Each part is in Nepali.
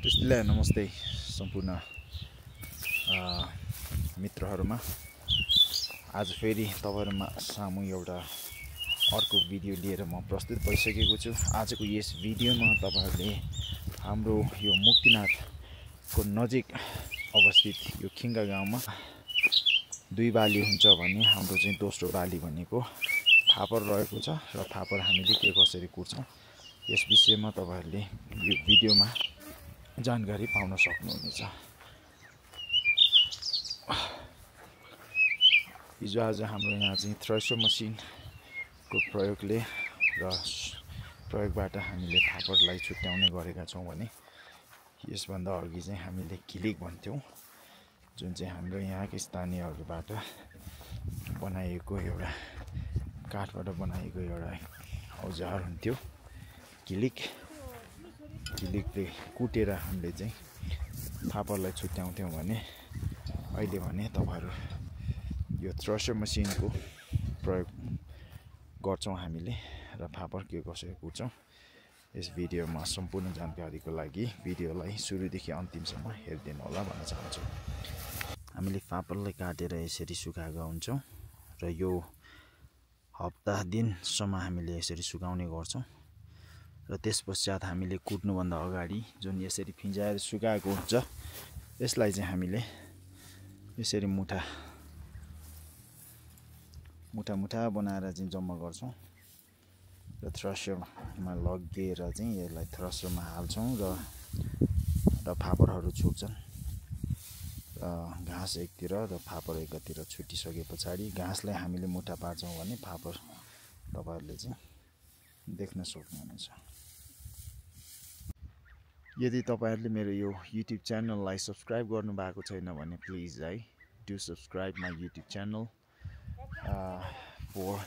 त्यसैले नमस्ते सम्पूर्ण मित्रहरुमा। आज फेरि तपाईहरुमा सामु एउटा अर्को भिडियो लिएर म प्रस्तुत भइसकेको छु। आजको यस भिडियोमा तपाईहरुले हाम्रो यो मुक्तिनाथको नजिक अवस्थित यो खिंगा गाउँमा दुई बाली हुन्छ भने हाम्रो चाहिँ दोस्रो बाली भनेको फापर रहेको छ र फापर हामीले के कसरी कुट्छौं यस विषयमा तपाईहरुले यो भिडियोमा जानकारी पाउन सक्नुहुनेछ। हिजो आज हाम्रो यहाँ चाहिँ थ्रेसर मसिनको प्रयोगले र प्रयोगबाट हामीले फापरलाई छुट्याउने गरेका छौं भने यसभन्दा अघि चाहिँ हामीले किलिक भन्थ्यौं, जुन चाहिँ हाम्रो यहाँको स्थानीयहरुबाट बनाइएको एउटा काठबाट बनाइएको एउटा औजार हुन्थ्यो। किलिकले कुटेर हामीले चाहिँ फापरलाई छुट्याउँथ्यौं भने अहिले भने तपाईहरु यो थ्रेसर मसिनको प्रयोग गर्छौं हामीले र फापर के कसरी कुट्छौं यस भिडियोमा सम्पूर्ण जानकारीको लागि भिडियोलाई सुरुदेखि अन्तिमसम्म हेरिदिनु होला भन्न चाहन्छु। हामीले फापरलाई काटेर यसरी सुकाएका हुन्छौं र यो हप्ता दिनसम्म हामीले यसरी सुकाउने गर्छौं र त्यसपश्चात हामीले कुट्नु भन्दा अगाडि जुन यसरी फिंजाएर सुकाएको हुन्छ यसलाई चाहिँ हामीले यसरी मुठा बनाएर चाहिँ जम्मा गर्छौं र थ्रेसरमा लगेर चाहिँ यसलाई थ्रेसरमा हाल्छौं र फापरहरू छुट्छन्। घाँस एकतिर र फापर एकतिर छुटिसकेपछि घाँसलाई हामीले मुठा पार्छौं भने फापर तपाईहरुले चाहिँ देख्न सक्नुहुनेछ। यदि तपाईहरुले मेरो यो YouTube च्यानललाई सब्स्क्राइब गर्नु भएको छैन भने please do subscribe my YouTube channel for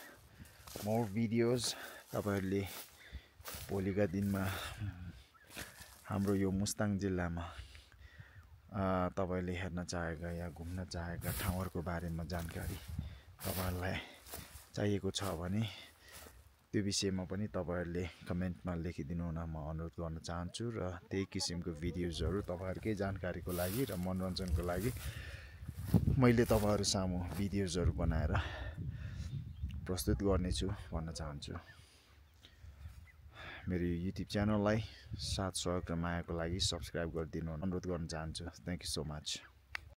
more videos। तपाईहरुले भोलिका दिनमा हाम्रो यो मुस्ताङ जिल्लामा तपाईहरुले हेर्न चाहेका या घुम्न चाहेका ठाउँहरुको बारेमा जानकारी तपाईहरुलाई चाहिएको छ भने त्यो विषयमा पनि तपाईहरुले कमेन्टमा लेखिदिनु हुन म अनुरोध गर्न चाहन्छु र त्यही किसिमको भिडियोजहरु तपाईहरुकै जानकारीको लागि र मनोरञ्जनको लागि मैले तपाईहरु सामु भिडियोजहरु बनाएर प्रस्तुत गर्नेछु भन्न चाहन्छु। मेरो YouTube च्यानललाई साथ सहयोग र मायाको लागि सब्स्क्राइब गरिदिनु अनुरोध गर्न चाहन्छु। Thank you so much.